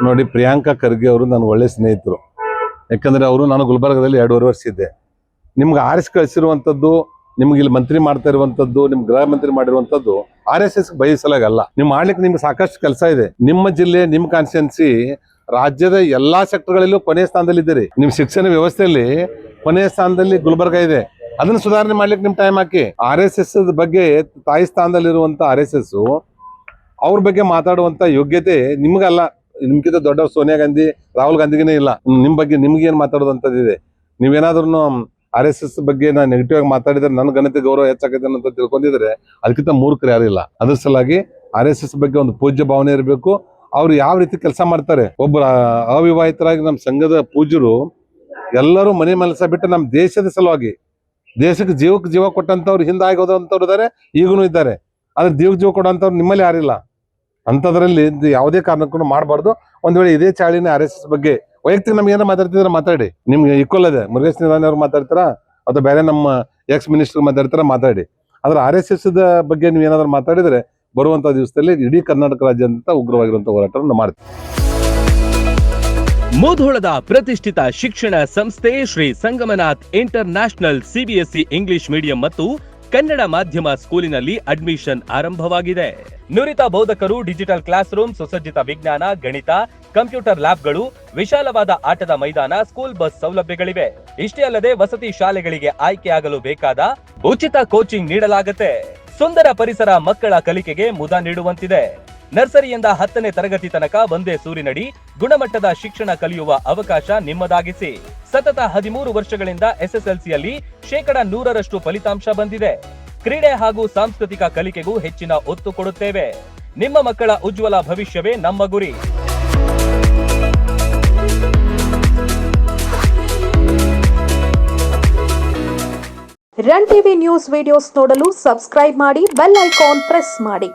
ನೋಡಿ, ಪ್ರಿಯಾಂಕಾ ಖರ್ಗೆ ಅವರು ನನ್ನ ಒಳ್ಳೆ ಸ್ನೇಹಿತರು. ಯಾಕಂದ್ರೆ ಅವರು ನಾನು ಗುಲ್ಬರ್ಗದಲ್ಲಿ 2.5 ವರ್ಷ ಇದ್ದೆ. ನಿಮ್ಗೆ ಆರಿಸಿ ಕಳಿಸಿರುವಂಥದ್ದು, ನಿಮ್ಗೆ ಇಲ್ಲಿ ಮಂತ್ರಿ ಮಾಡ್ತಾ ಇರುವಂಥದ್ದು, ನಿಮ್ ಗೃಹ ಮಂತ್ರಿ ಮಾಡಿರುವಂಥದ್ದು RSS ಬಯಸಲಾಗಲ್ಲ. ನೀವು ಮಾಡ್ಲಿಕ್ಕೆ ನಿಮ್ಗೆ ಸಾಕಷ್ಟು ಕೆಲಸ ಇದೆ. ನಿಮ್ಮ ಜಿಲ್ಲೆ, ನಿಮ್ಮ ಕಾನ್ಸ್ಟಿಟ್ಯೂನ್ಸಿ ರಾಜ್ಯದ ಎಲ್ಲಾ ಸೆಕ್ಟರ್ಗಳಲ್ಲೂ ಕೊನೆಯ ಸ್ಥಾನದಲ್ಲಿ ಇದ್ದೀರಿ. ನಿಮ್ ಶಿಕ್ಷಣ ವ್ಯವಸ್ಥೆಯಲ್ಲಿ ಕೊನೆಯ ಸ್ಥಾನದಲ್ಲಿ ಗುಲ್ಬರ್ಗ ಇದೆ. ಅದನ್ನ ಸುಧಾರಣೆ ಮಾಡ್ಲಿಕ್ಕೆ ನಿಮ್ ಟೈಮ್ ಹಾಕಿ. RSS ಬಗ್ಗೆ ತಾಯಿ ಸ್ಥಾನದಲ್ಲಿರುವಂತ RSS ಅವ್ರ ಬಗ್ಗೆ ಮಾತಾಡುವಂತ ಯೋಗ್ಯತೆ ನಿಮ್ಗಲ್ಲ. ನಿಮ್ಗಿಂತ ದೊಡ್ಡ ಸೋನಿಯಾ ಗಾಂಧಿ, ರಾಹುಲ್ ಗಾಂಧಿಗೇನೆ ಇಲ್ಲ. ನಿಮ್ ಬಗ್ಗೆ ನಿಮ್ಗೇನ್ ಮಾತಾಡೋದಂತದಿದೆ. ನೀವೇನಾದ್ರೂ RSS ಬಗ್ಗೆ ನಾನು ನೆಗೆಟಿವ್ ಆಗಿ ಮಾತಾಡಿದ್ರೆ ನನ್ನ ಘನತೆ ಗೌರವ ಹೆಚ್ಚಾಗತ್ತೆ ಅಂತ ತಿಳ್ಕೊಂಡಿದ್ರೆ ಅದಕ್ಕಿಂತ ಮೂರ್ಖರು ಯಾರಿಲ್ಲ. ಅದ್ರ ಸಲಾಗಿ RSS ಬಗ್ಗೆ ಒಂದು ಪೂಜ್ಯ ಭಾವನೆ ಇರಬೇಕು. ಅವ್ರು ಯಾವ ರೀತಿ ಕೆಲಸ ಮಾಡ್ತಾರೆ. ಒಬ್ಬ ಅವಿವಾಹಿತರಾಗಿ ನಮ್ಮ ಸಂಘದ ಪೂಜ್ಯರು ಎಲ್ಲರೂ ಮನೆ ಮನಸ ಬಿಟ್ಟು ನಮ್ಮ ದೇಶದ ಸಲುವಾಗಿ, ದೇಶಕ್ಕೆ ಜೀವಕ್ಕೆ ಜೀವ ಕೊಟ್ಟಂತವ್ರು ಹಿಂದೆ ಆಗಿ ಹೋದಂತವ್ರು ಇದ್ದಾರೆ, ಈಗೂನು ಇದ್ದಾರೆ. ಆದ್ರೆ ಜೀವ ಕೊಡೋಂಥವ್ರು ನಿಮ್ಮಲ್ಲಿ ಯಾರಿಲ್ಲ. ಅಂಥದ್ರಲ್ಲಿ ಯಾವುದೇ ಕಾರಣಕ್ಕೂ ಮಾಡಬಾರ್ದು. ಒಂದ್ ವೇಳೆ ಇದೇ ಚಾಳಿನ RSS ಬಗ್ಗೆ ವೈಯಕ್ತಿಕ ನಮ್ಗೆ ಏನಾರ ಮಾತಾಡ್ತಿದ್ರೆ ಮಾತಾಡಿ. ನಿಮ್ಗೆ ಈಕ್ವಲ್ ಇದೆ. ಮುರುಗೇಶ್ ನಿರಾಣಿ ಅವ್ರು ಮಾತಾಡ್ತಾರ ಅಥವಾ ಬೇರೆ ನಮ್ಮ ಎಕ್ಸ್ ಮಿನಿಸ್ಟರ್ ಮಾತಾಡ್ತಾರ ಮಾತಾಡಿ. ಆದ್ರೆ RSS ಬಗ್ಗೆ ನೀವು ಏನಾದ್ರು ಮಾತಾಡಿದ್ರೆ ಬರುವಂತ ದಿವಸದಲ್ಲಿ ಇಡೀ ಕರ್ನಾಟಕ ರಾಜ್ಯಾದ್ಯಂತ ಉಗ್ರವಾಗಿರುವಂತಹ ಹೋರಾಟವನ್ನು ಮಾಡ್ತೀವಿ. ಮುಧೋಳದ ಪ್ರತಿಷ್ಠಿತ ಶಿಕ್ಷಣ ಸಂಸ್ಥೆ Shri Sangamnath international CBSE English medium ಮತ್ತು ಕನ್ನಡ ಮಾಧ್ಯಮ ಸ್ಕೂಲಿನಲ್ಲಿ ಅಡ್ಮಿಷನ್ ಆರಂಭವಾಗಿದೆ. ನುರಿತ ಬೋಧಕರು, ಡಿಜಿಟಲ್ ಕ್ಲಾಸ್ ರೂಮ್, ಸುಸಜ್ಜಿತ ವಿಜ್ಞಾನ, ಗಣಿತ, ಕಂಪ್ಯೂಟರ್ ಲ್ಯಾಬ್ಗಳು, ವಿಶಾಲವಾದ ಆಟದ ಮೈದಾನ, ಸ್ಕೂಲ್ ಬಸ್ ಸೌಲಭ್ಯಗಳಿವೆ. ಇಷ್ಟೇ ಅಲ್ಲದೆ ವಸತಿ ಶಾಲೆಗಳಿಗೆ ಆಯ್ಕೆಯಾಗಲು ಬೇಕಾದ ಉಚಿತ ಕೋಚಿಂಗ್ ನೀಡಲಾಗುತ್ತೆ. ಸುಂದರ ಪರಿಸರ ಮಕ್ಕಳ ಕಲಿಕೆಗೆ ಮುದ ನೀಡುವಂತಿದೆ. ನರ್ಸರಿಯಿಂದ 10ನೇ ತರಗತಿ ತನಕ ಒಂದೇ ಸೂರಿನಡಿ ಗುಣಮಟ್ಟದ ಶಿಕ್ಷಣ ಕಲಿಯುವ ಅವಕಾಶ ನಿಮ್ಮದಾಗಿಸಿ. ಸತತ 13 ವರ್ಷಗಳಿಂದ SSLCಯಲ್ಲಿ 100% ಫಲಿತಾಂಶ ಬಂದಿದೆ. ಕ್ರೀಡೆ ಹಾಗೂ ಸಾಂಸ್ಕೃತಿಕ ಕಲಿಕೆಗೂ ಹೆಚ್ಚಿನ ಒತ್ತು ಕೊಡುತ್ತೇವೆ. ನಿಮ್ಮ ಮಕ್ಕಳ ಉಜ್ವಲ ಭವಿಷ್ಯವೇ ನಮ್ಮ ಗುರಿ. ರನ್ ಟಿವಿ ನ್ಯೂಸ್ ವಿಡಿಯೋಸ್ ನೋಡಲು ಸಬ್ಸ್ಕ್ರೈಬ್ ಮಾಡಿ, ಬೆಲ್ ಐಕಾನ್ ಪ್ರೆಸ್ ಮಾಡಿ.